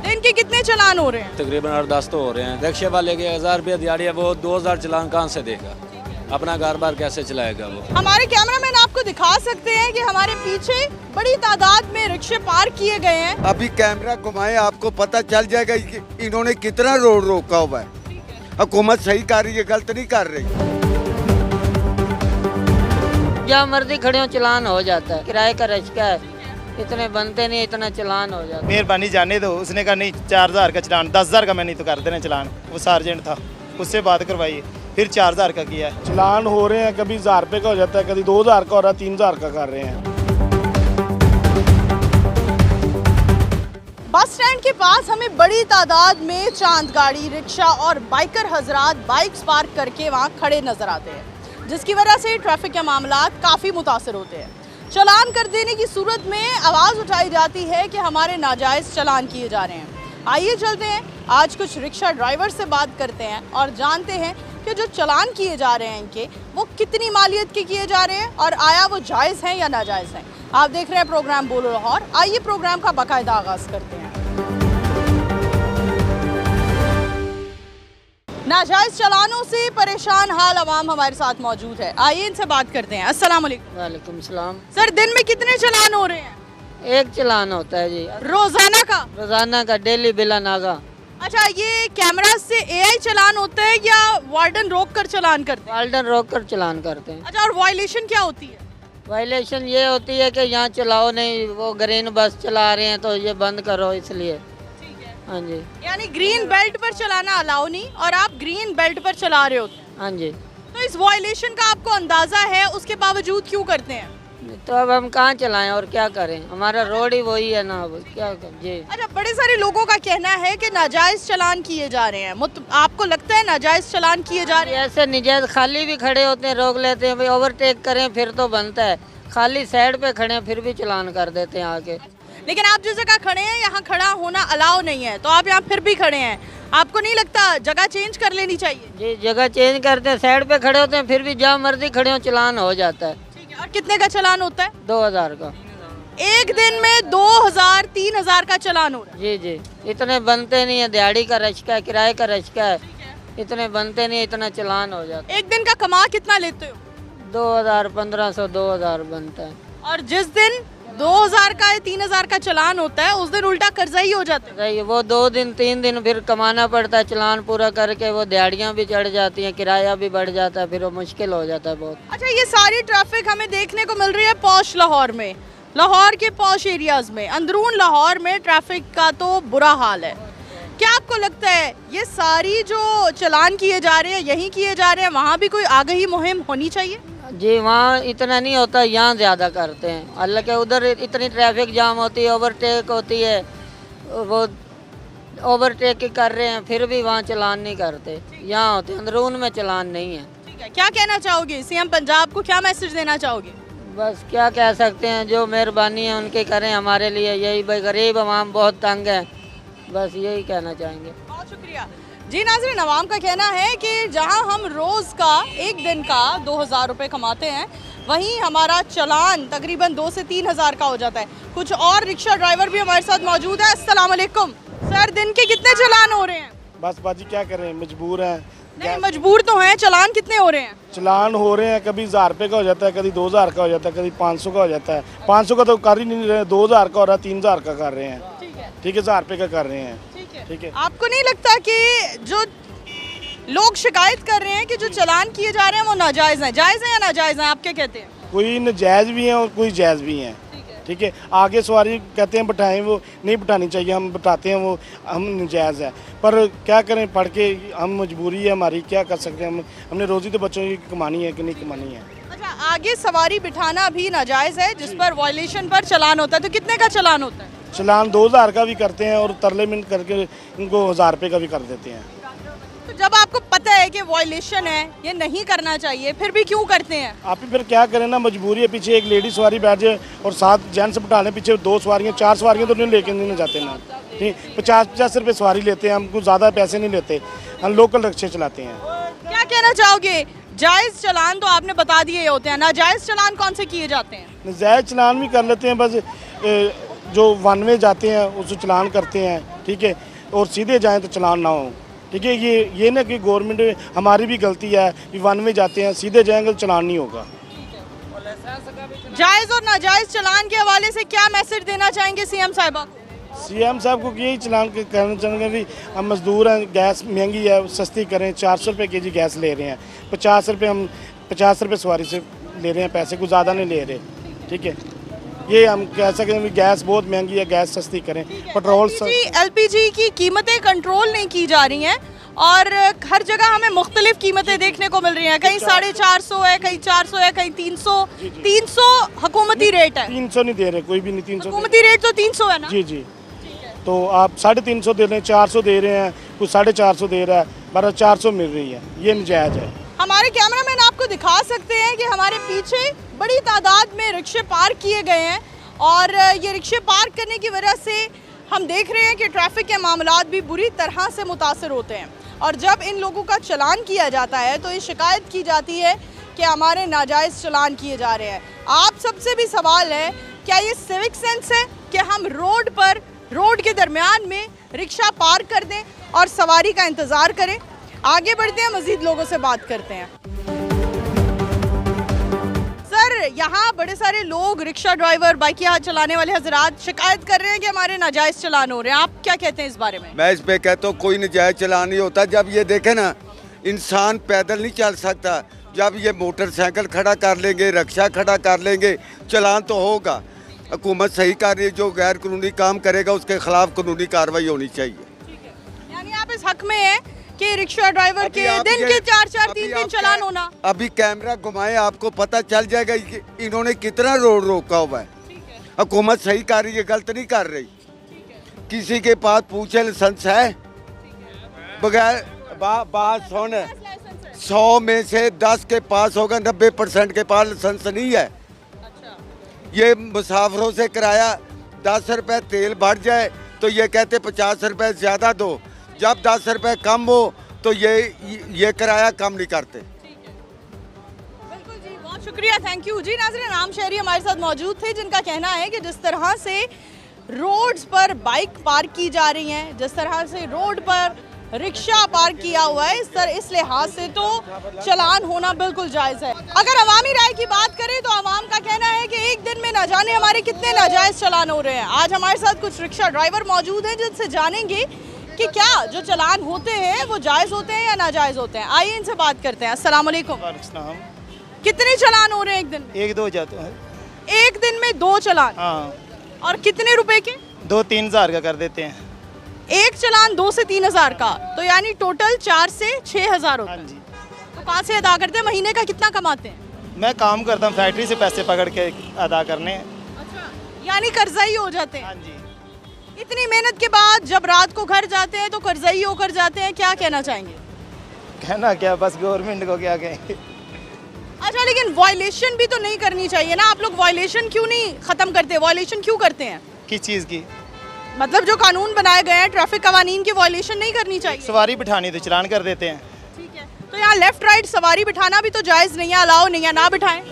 दिन के कितने चालान हो रहे हैं? तकरीबन 8-10 तो हो रहे हैं। रिक्शे वाले के 1000 रुपया दिहाड़ी है, वो 2000 चालान कहाँ से देगा? अपना कारोबार कैसे चलाएगा वो? हमारे कैमरामैन आपको दिखा सकते हैं कि हमारे पीछे बड़ी तादाद में रिक्शे पार्क किए गए हैं। अभी कैमरा घुमाए, आपको पता चल जाएगा कि इन्होंने कितना रोड रोका हुआ है। हुकूमत सही कर रही है, गलत नहीं कर रही। जहाँ मर्जी खड़े हो चलान हो जाता है, किराए का रिक्शा है, इतने बनते नहीं, इतना चलान हो जाता है। मेहरबानी जाने दो। उसने कहा नहीं 4000 का चलान, 10,000 का मैं नहीं तो कर देना चलान। वो सार्जेंट था, उससे बात करवाई, फिर 4000 का किया है। चलान हो रहे हैं, कभी 1000 रुपये का हो जाता है, कभी 2000 का हो रहा है, 3000 का कर रहे हैं। बस स्टैंड के पास हमें बड़ी तादाद में चांद गाड़ी, रिक्शा और बाइकर हजरात बाइक्स पार्क करके वहाँ खड़े नजर आते हैं, जिसकी वजह से ट्रैफिक के मामलात काफ़ी मुतासर होते हैं। चलान कर देने की सूरत में आवाज़ उठाई जाती है कि हमारे नाजायज़ चलान किए जा रहे हैं। आइए चलते हैं, आज कुछ रिक्शा ड्राइवर से बात करते हैं और जानते हैं कि जो चलान किए जा रहे हैं इनके, वो कितनी मालियत के किए जा रहे हैं और आया वो जायज़ हैं या नाजायज़ हैं। आप देख रहे हैं प्रोग्राम बोलो लाहौर। आइए प्रोग्राम का बाकायदा आगाज़ करते हैं। नाजायज़ चलानों से परेशान हाल अवाम हमारे साथ मौजूद है। आइए इनसे बात करते हैं। अस्सलाम वालेकुम। वालेकुम सलाम। सर, दिन में कितने चलान हो रहे हैं? एक चलान होता है जी, रोजाना का? रोजाना का, डेली बिला नागा। अच्छा, ये कैमरा से एआई चलान होता है या वार्डन रोक कर चलान करते हैं? वाल्डन रोक कर चलान करते हैं। अच्छा, और वायलेशन क्या होती है? वायलेशन ये होती है कि यहाँ चलाओ नहीं, वो ग्रीन बस चला रहे हैं तो ये बंद करो, इसलिए। हाँ जी। यानी ग्रीन बेल्ट पर चलाना अलाउ नहीं और आप ग्रीन बेल्ट पर चला रहे होते हैं। हाँ जी। तो इस वायलेशन का आपको अंदाजा है, उसके बावजूद क्यों करते हैं? तो अब हम कहाँ चलाएं और क्या करें, हमारा रोड ही वही है ना, अब क्या करें जी। अच्छा, बड़े सारे लोगों का कहना है कि नाजायज चलान किए जा रहे हैं। आपको लगता है नाजायज चलान किए जा रहे हैं? ऐसे निजायज खाली भी खड़े होते हैं, रोक लेते हैं, भाई ओवरटेक करें फिर तो बनता है, खाली साइड पे खड़े हैं फिर भी चलान कर देते हैं आके। लेकिन आप जिस जगह खड़े हैं यहाँ खड़ा होना अलाउ नहीं है, तो आप यहाँ फिर भी खड़े हैं। आपको नहीं लगता जगह चेंज कर लेनी चाहिए? जी, जगह चेंज करते हैं, साइड पे खड़े होते हैं, फिर भी जहाँ मर्जी खड़े हो चलान हो जाता है। ठीक है। और कितने का चलान होता है? 2000 का। एक दिन में 2000 3000 का चलान हो रहा है? जी जी, इतने बनते नहीं है, दिहाड़ी का रिक्शा है, किराए का रिक्शा है, इतने बनते नहीं, इतना चलान हो जाता है। एक दिन का कमा कितना लेते हो? 2000, 1500, 2000 बनता है। और जिस दिन 2000 का या 3000 का चलान होता है, उस दिन उल्टा कर्जा ही हो जाता है। सही है, वो 2 दिन 3 दिन फिर कमाना पड़ता है, चलान पूरा करके वो दिहाड़ियाँ भी चढ़ जाती हैं, किराया भी बढ़ जाता है, फिर वो मुश्किल हो जाता है बहुत। अच्छा, ये सारी ट्रैफिक हमें देखने को मिल रही है पौश लाहौर में, लाहौर के पौश एरियाज में। अंदरून लाहौर में ट्रैफिक का तो बुरा हाल है। क्या आपको लगता है ये सारी जो चलान किए जा रहे हैं यहीं किए जा रहे हैं, वहाँ भी कोई आगाही मुहिम होनी चाहिए? जी, वहाँ इतना नहीं होता, यहाँ ज़्यादा करते हैं। हालांकि उधर इतनी ट्रैफिक जाम होती है, ओवरटेक होती है, वो ओवरटेक कर रहे हैं फिर भी वहाँ चलान नहीं करते, यहाँ होते, अंदरून में चलान नहीं है। ठीक है। क्या कहना चाहोगे सीएम पंजाब को, क्या मैसेज देना चाहोगे? बस क्या कह सकते हैं, जो मेहरबानी है उनकी करें हमारे लिए, यही भाई गरीब आवाम बहुत तंग है, बस यही कहना चाहेंगे। बहुत शुक्रिया जी। नाज़रीन, अवाम का कहना है कि जहां हम रोज़ का एक दिन का 2000 रुपये कमाते हैं, वहीं हमारा चलान तकरीबन 2 से 3000 का हो जाता है। कुछ और रिक्शा ड्राइवर भी हमारे साथ मौजूद है। अस्सलाम वालेकुम। सर, दिन के कितने चलान हो रहे हैं? बस बाजी क्या करें, मजबूर हैं। नहीं, मजबूर तो हैं। चलान कितने हो रहे हैं? चलान हो रहे हैं, कभी 1000 रुपये का हो जाता है, कभी 2000 का हो जाता है, कभी 500 का हो जाता है। 500 का तो कर ही नहीं रहे, 2000 का हो रहा है, 3000 का कर रहे हैं। ठीक है, 1000 रुपये का कर रहे हैं। ठीक है। आपको नहीं लगता कि जो लोग शिकायत कर रहे हैं कि जो चलान किए जा रहे हैं वो नाजायज हैं? जायज हैं या नाजायज हैं, आप क्या कहते हैं? कोई नाजायज़ भी हैं और कोई जायज़ भी हैं। ठीक है। आगे सवारी कहते हैं बिठाएं, वो नहीं बिठानी चाहिए, हम बिठाते हैं, वो हम नाजायज़ है। पर क्या करें, पढ़ के हम मजबूरी है हमारी, क्या कर सकते हैं, हमने रोज़ी तो बच्चों की कमानी है कि नहीं कमानी है। अच्छा, आगे सवारी बिठाना भी नाजायज है जिस पर वायलेशन पर चलान होता है, तो कितने का चलान होता है? चलान 2000 का भी करते हैं और तरलेमेंट करके इनको 1000 रुपये का भी कर देते हैं। तो जब आपको पता है कि वायलेशन है, ये नहीं करना चाहिए, फिर भी क्यों करते हैं? आप ही फिर क्या करें ना, मजबूरी है। पीछे एक लेडी सवारी बैठ जाए और 7 जेंट्स बिठा लें, पीछे 2 सवारियाँ 4 सवारियाँ तो नहीं लेके नहीं जाते ना। ठीक, 50-50 रुपये सवारी लेते हैं, हमको ज़्यादा पैसे नहीं लेते, हम लोकल रिक्शे चलाते हैं। क्या कहना चाहोगे? जायज़ चलान तो आपने बता दिए होते हैं, नाजायज़ चलान कौन से किए जाते हैं? नाजायज़ चलान भी कर लेते हैं, बस जो वन वे जाते हैं उसको चलान करते हैं, ठीक है, और सीधे जाएं तो चलान ना हो, ठीक है। ये ना कि गवर्नमेंट, हमारी भी गलती है कि वन में जाते हैं, सीधे जाएंगे तो चलान नहीं होगा। जायज़ और नाजायज़ चलान के हवाले से क्या मैसेज देना चाहेंगे सीएम साहिबा को? सीएम साहब को यही चलान कहना चाहेंगे भी हम मजदूर हैं, गैस महंगी है, सस्ती करें। 400 रुपये के जी गैस ले रहे हैं, 50 रुपये हम 50 रुपये सवारी से ले रहे हैं, पैसे कुछ ज़्यादा नहीं ले रहे, ठीक है। ये हम कह सकते हैं भी गैस बहुत महंगी है, गैस सस्ती करें। पेट्रोल एलपीजी की कीमतें कंट्रोल नहीं की जा रही हैं और हर जगह हमें मुख्तलिफ कीमतें देखने को मिल रही हैं। कहीं 450 है, कहीं 400 है, कहीं 300। 300 हुकूमती रेट है। 300 नहीं दे रहे, कोई भी नहीं 300। हुकूमती रेट तो 300 है ना? जी जी। तो आप 350 दे रहे हैं, 400 दे रहे हैं, कुछ 450 दे रहा है, 450 मिल रही है, ये नाजायज़ है। हमारे कैमरामैन आपको दिखा सकते हैं कि हमारे पीछे बड़ी तादाद में रिक्शे पार्क किए गए हैं और ये रिक्शे पार्क करने की वजह से हम देख रहे हैं कि ट्रैफिक के मामलात भी बुरी तरह से मुतासर होते हैं। और जब इन लोगों का चलान किया जाता है तो ये शिकायत की जाती है कि हमारे नाजायज़ चलान किए जा रहे हैं। आप सबसे भी सवाल है, क्या ये सिविक सेंस है कि हम रोड के दरमियान में रिक्शा पार्क कर दें और सवारी का इंतज़ार करें? आगे बढ़ते हैं, मज़ीद लोगों से बात करते हैं। सर, यहाँ बड़े सारे लोग, रिक्शा ड्राइवर, बाइकियाँ चलाने वाले हजरात शिकायत कर रहे हैं कि हमारे नाजायज़ चलान हो रहे हैं। आप क्या कहते हैं इस बारे में? मैं इस पे कहता हूँ कोई नाजायज़ चलान नहीं होता। जब ये देखे ना, इंसान पैदल नहीं चल सकता, जब ये मोटरसाइकिल खड़ा कर लेंगे, रिक्शा खड़ा कर लेंगे, चलान तो होगा। हुकूमत सही कर रही है, जो गैर कानूनी काम करेगा उसके खिलाफ कानूनी कार्रवाई होनी चाहिए। यानी आप इस हक में हैं कि रिक्शा ड्राइवर के दिन के 4-4 3-3 चलान होना? अभी कैमरा घुमाए, आपको पता चल जाएगा कि इन्होंने कितना रोड रोका हुआ है। हुकूमत सही कर रही है, गलत नहीं कर रही। किसी के पास पूछे लाइसेंस है? बगैर बात सुन, 100 में से 10 के पास होगा, 90% के पास लाइसेंस नहीं है। ये मुसाफिरों से किराया 10 रुपये तेल बढ़ जाए तो ये कहते 50 रुपये ज़्यादा दो, जब 10 रुपये कम हो तो ये किराया कम नहीं करते। बिल्कुल जी, बहुत शुक्रिया, थैंक यू जी। नाज़रीन, आम शहरी हमारे साथ मौजूद थे जिनका कहना है कि जिस तरह से रोड्स पर बाइक पार्क की जा रही हैं, जिस तरह से रोड पर रिक्शा पार्क किया हुआ है, इस लिहाज से तो चलान होना बिल्कुल जायज़ है। अगर अवामी राय की बात करें तो आवाम का कहना है कि एक दिन में न जाने हमारे कितने नाजायज़ चलान हो रहे हैं। आज हमारे साथ कुछ रिक्शा ड्राइवर मौजूद हैं जिनसे जानेंगे कि क्या जो चलान होते हैं वो जायज़ होते हैं या नाजायज़ होते हैं। आइए इनसे बात करते हैं। अस्सलाम वालेकुम। कितने चलान हो रहे हैं एक दिन में? 1-2 जाते हैं। एक दिन में 2 चलान? हाँ। और कितने रुपए के? 2-3 हज़ार का कर देते हैं। एक चलान 2 से 3 हज़ार का, तो यानी टोटल 4 से 6 हज़ार होता है। हाँ जी। तो कहाँ से अदा करते हैं? महीने का कितना कमाते हैं? मैं काम करता हूँ, फैक्ट्री से पैसे पकड़ के अदा करने। अच्छा, यानी कर्जाई हो जाते हैं। हाँ जी। इतनी मेहनत के बाद जब रात को घर जाते हैं तो कर्जाई होकर जाते हैं, क्या कहना चाहेंगे? कहना क्या, बस गवर्नमेंट को क्या कहें। अच्छा, लेकिन वायलेशन भी तो नहीं करनी चाहिए ना? आप लोग वायलेशन क्यों नहीं ख़त्म करते? वायलेशन क्यों करते हैं? किस चीज़ की? मतलब जो कानून बनाए गए हैं, ट्रैफिक कवानीन की वायलेशन नहीं करनी चाहिए? सवारी बिठानी तो चलान कर देते हैं। ठीक है, तो यहाँ लेफ्ट राइट सवारी बिठाना भी तो जायज़ नहीं है, अलाउ नहीं है, ना बिठाएं।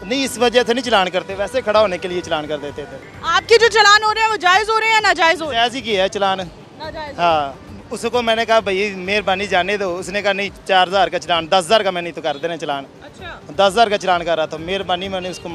नहीं, इस वजह से नहीं चलान करते, वैसे खड़ा होने के लिए चलान कर देते थे। आपके जो चलान हो रहे हैं वो जायज़ हो रहे हैं या नाजायज़ हो रहे हैं? जायज़ ही की है चलान। नाजायज़। हाँ, उसको मैंने कहा भाई मेहरबानी जाने दो, उसने कहा नहीं 4000 का चलान, 10,000 का मैं नहीं तो कर देना चलान। अच्छा, 10,000 का चलान कर रहा था, मेहरबानी मैंने उसको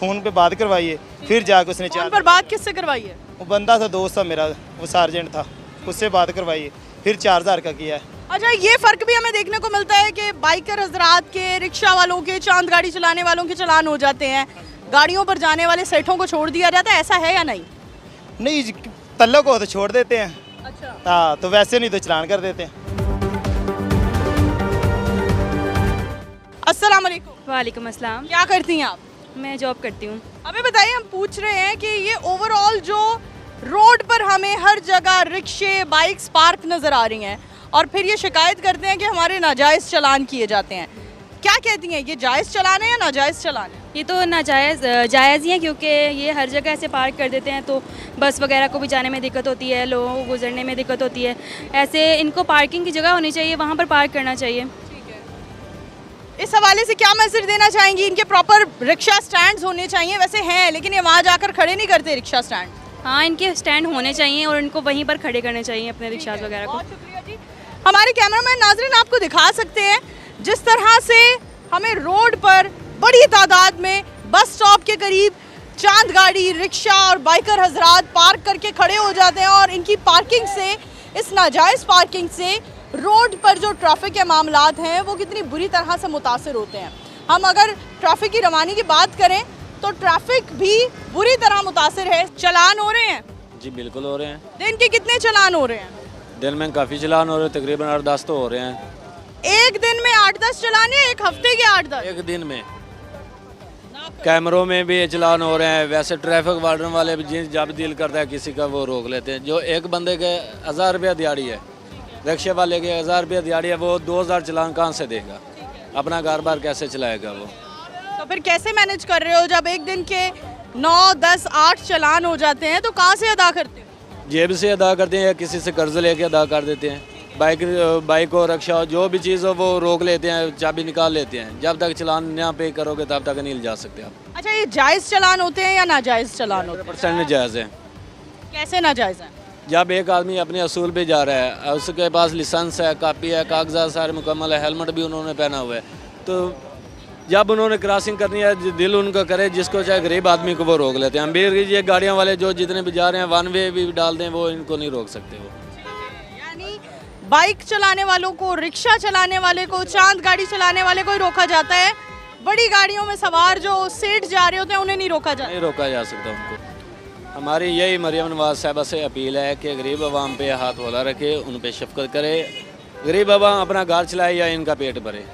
फ़ोन पे बात करवाई है, फिर जाकर उसने फोन पर बात किससे करवाई है? वो बंदा था, दोस्त था मेरा, वो सार्जेंट था, उससे बात करवाई है, फिर 4000 का किया है। अच्छा, ये फ़र्क भी हमें देखने को मिलता है कि बाइकर हजरात के, रिक्शा वालों के, चांद गाड़ी चलाने वालों के चलान हो जाते हैं, गाड़ियों पर जाने वाले सेठों को छोड़ दिया जाता है, ऐसा है या नहीं? नहीं, तल्लों को तो छोड़ देते हैं। अच्छा। हाँ, तो वैसे नहीं तो चलान कर देते हैं। अस्सलाम वालेकुम। वालेकुम अस्सलाम। क्या करती हैं आप? मैं जॉब करती हूँ। हमें बताइए, हम पूछ रहे हैं कि ये ओवरऑल जो रोड पर हमें हर जगह रिक्शे, बाइक्स पार्क नज़र आ रही हैं और फिर ये शिकायत करते हैं कि हमारे नाजायज़ चलान किए जाते हैं, क्या कहती हैं, ये जायज़ चलान है या नाजायज़ चलान है? ये तो जायज़ ही है, क्योंकि ये हर जगह ऐसे पार्क कर देते हैं तो बस वगैरह को भी जाने में दिक्कत होती है, लोगों को गुजरने में दिक्कत होती है। ऐसे इनको पार्किंग की जगह होनी चाहिए, वहाँ पर पार्क करना चाहिए। इस हवाले से क्या मैसेज देना चाहेंगी? इनके प्रॉपर रिक्शा स्टैंड्स होने चाहिए, वैसे हैं लेकिन ये वहाँ जाकर खड़े नहीं करते रिक्शा स्टैंड। हाँ, इनके स्टैंड होने चाहिए और इनको वहीं पर खड़े करने चाहिए अपने रिक्शा वगैरह को। बहुत शुक्रिया जी। हमारे कैमरामैन नाजरीन आपको दिखा सकते हैं जिस तरह से हमें रोड पर बड़ी तादाद में बस स्टॉप के करीब चांद गाड़ी, रिक्शा और बाइकर हजरात पार्क करके खड़े हो जाते हैं और इनकी पार्किंग से, इस नाजायज़ पार्किंग से रोड पर जो ट्रैफिक के मामलात हैं वो कितनी बुरी तरह से मुतासर होते हैं। हम अगर ट्रैफिक की रवानी की बात करें तो ट्रैफिक भी बुरी तरह मुतासर है। चलान हो रहे हैं? जी बिल्कुल हो रहे हैं। दिन के कितने चलान हो रहे हैं? दिन में काफ़ी चलान हो रहे हैं, तकरीबन 8-10 तो हो रहे हैं। एक दिन में 8-10 चलान या एक हफ्ते के 8-10? एक दिन में। कैमरों में भी ये चलान हो रहे हैं। वैसे ट्रैफिक वार्डन वाले भी जब डील करता है किसी का वो रोक लेते हैं। जो एक बंदे के 1000 रुपया दिहाड़ी है, रिक्शे वाले के 1000 रुपया दिहाड़ी है, वो 2000 चलान कहाँ से देगा? अपना घर बार कैसे चलाएगा वो? तो फिर कैसे मैनेज कर रहे हो जब एक दिन के 9, 10, 8 चलान हो जाते हैं? तो कहाँ से अदा करते हो? जेब से अदा करते हैं या किसी से कर्ज लेके अदा कर देते हैं। बाइक हो, रिक्शा हो, जो भी चीज़ हो वो रोक लेते हैं, चाबी निकाल लेते हैं। जब तक चलान ना पे करोगे तब तक नहीं जा सकते आप। अच्छा, ये जायज़ चलान होते हैं या नाजायज़ चलान होते हैं? 100% जायज़ है। कैसे नाजायज़ है? जब एक आदमी अपने असूल पे जा रहा है, उसके पास लाइसेंस है, कापी है, कागजात सारे मुकम्मल है, हेलमेट भी उन्होंने पहना हुआ है, तो जब उन्होंने क्रॉसिंग करनी है दिल उनका करे, जिसको चाहे गरीब आदमी को वो रोक लेते हैं। अमीर ये गाड़ियों वाले जो जितने भी जा रहे हैं वन वे भी डाल दें, वो इनको नहीं रोक सकते। वो यानी बाइक चलाने वालों को, रिक्शा चलाने वाले को, चांद गाड़ी चलाने वाले को ही रोका जाता है। बड़ी गाड़ियों में सवार जो सेठ जा रहे होते हैं उन्हें नहीं रोका जाता। नहीं रोका जा सकता उनको। हमारी यही मरियम नवाज साहबा से अपील है कि गरीब आवाम पे हाथ होला रखे, उन पे शफकत करे। गरीब आवाम अपना घर चलाए या इनका पेट भरे।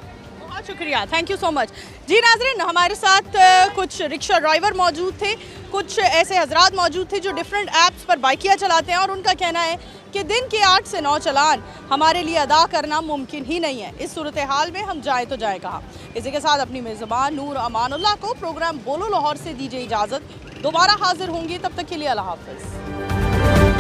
बहुत शुक्रिया, थैंक यू सो मच। जी नाज़रीन, हमारे साथ कुछ रिक्शा ड्राइवर मौजूद थे, कुछ ऐसे हजरात मौजूद थे जो डिफरेंट ऐप्स पर बाइकियाँ चलाते हैं और उनका कहना है कि दिन के 8 से 9 चलान हमारे लिए अदा करना मुमकिन ही नहीं है। इस सूरत हाल में हम जाएँ तो जाएँ कहाँ? इसी के साथ अपनी मेज़बान नूर अमानुल्लाह को प्रोग्राम बोलो लाहौर से दीजिए इजाज़त। दोबारा हाजिर होंगी, तब तक के लिए अल्लाह हाफ़िज़।